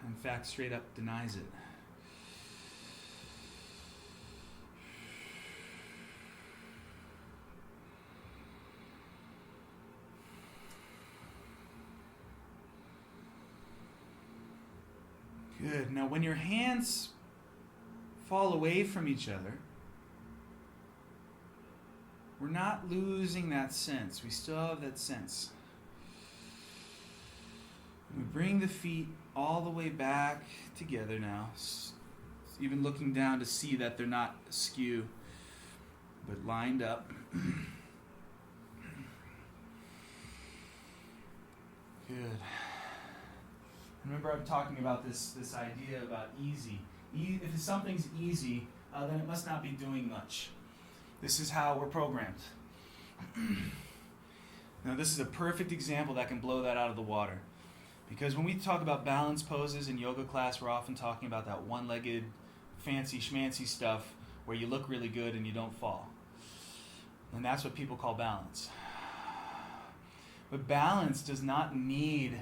B: In fact, straight up denies it. Good. Now, when your hands fall away from each other, we're not losing that sense. We still have that sense. We bring the feet all the way back together now, even looking down to see that they're not askew, but lined up. Good. Remember, I'm talking about this idea about easy. If something's easy, then it must not be doing much. This is how we're programmed. Now, this is a perfect example that can blow that out of the water. Because when we talk about balance poses in yoga class, we're often talking about that one-legged, fancy schmancy stuff where you look really good and you don't fall. And that's what people call balance. But balance does not need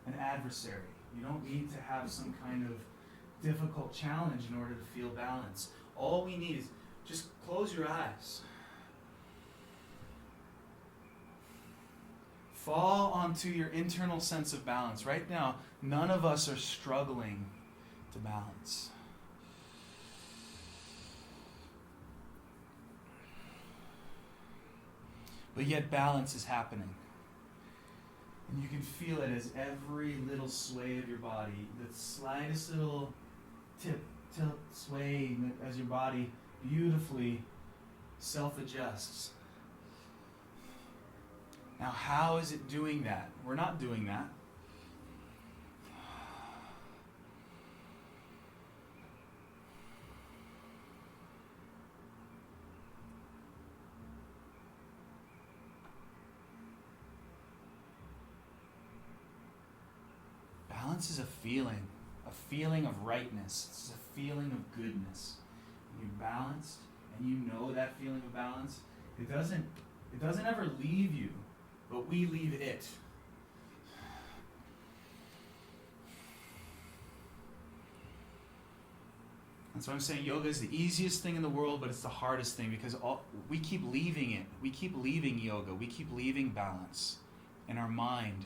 B: an adversary. You don't need to have some kind of difficult challenge in order to feel balance. All we need is just close your eyes. Fall onto your internal sense of balance. Right now, none of us are struggling to balance. But yet balance is happening. And you can feel it as every little sway of your body, the slightest little tilt, sway as your body beautifully self-adjusts. Now, how is it doing that? We're not doing that. Balance is a feeling of rightness. It's a feeling of goodness. When you're balanced and you know that feeling of balance, it doesn't ever leave you, but we leave it. And so I'm saying yoga is the easiest thing in the world, but it's the hardest thing because we keep leaving it. We keep leaving yoga. We keep leaving balance in our mind.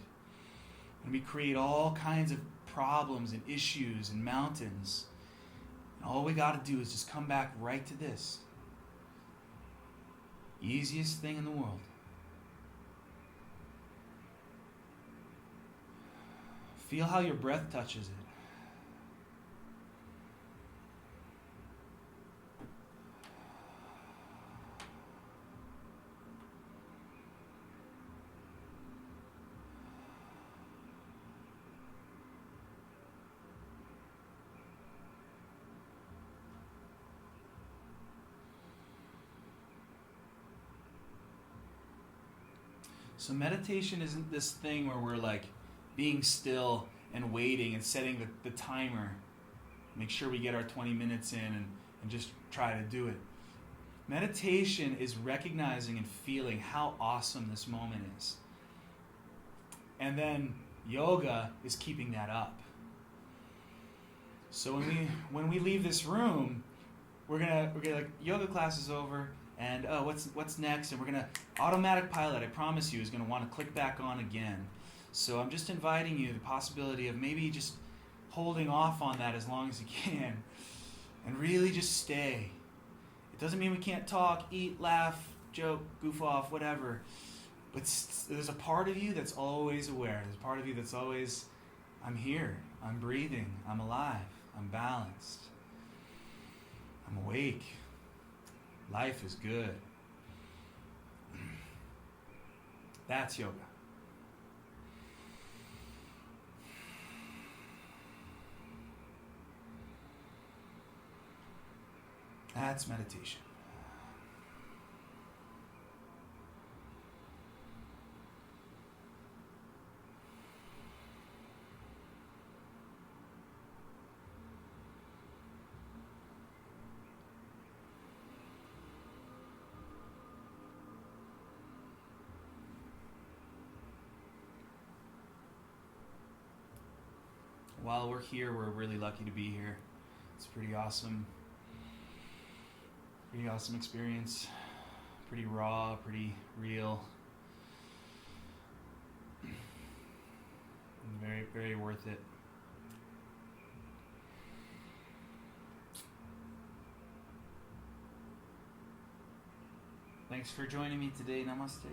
B: And we create all kinds of problems and issues and mountains. And all we got to do is just come back right to this. Easiest thing in the world. Feel how your breath touches it. So meditation isn't this thing where we're like being still and waiting and setting the timer. Make sure we get our 20 minutes in and just try to do it. Meditation is recognizing and feeling how awesome this moment is. And then yoga is keeping that up. So when we leave this room, we're gonna like, yoga class is over, and what's next? And we're gonna, automatic pilot, I promise you, is gonna want to click back on again. So I'm just inviting you the possibility of maybe just holding off on that as long as you can, and really just stay. It doesn't mean we can't talk, eat, laugh, joke, goof off, whatever. But there's a part of you that's always aware. There's a part of you that's always, I'm here, I'm breathing, I'm alive, I'm balanced, I'm awake. Life is good. That's yoga. That's meditation. While we're here, we're really lucky to be here. It's pretty awesome. Pretty awesome experience. Pretty raw, pretty real. Very, very worth it. Thanks for joining me today. Namaste.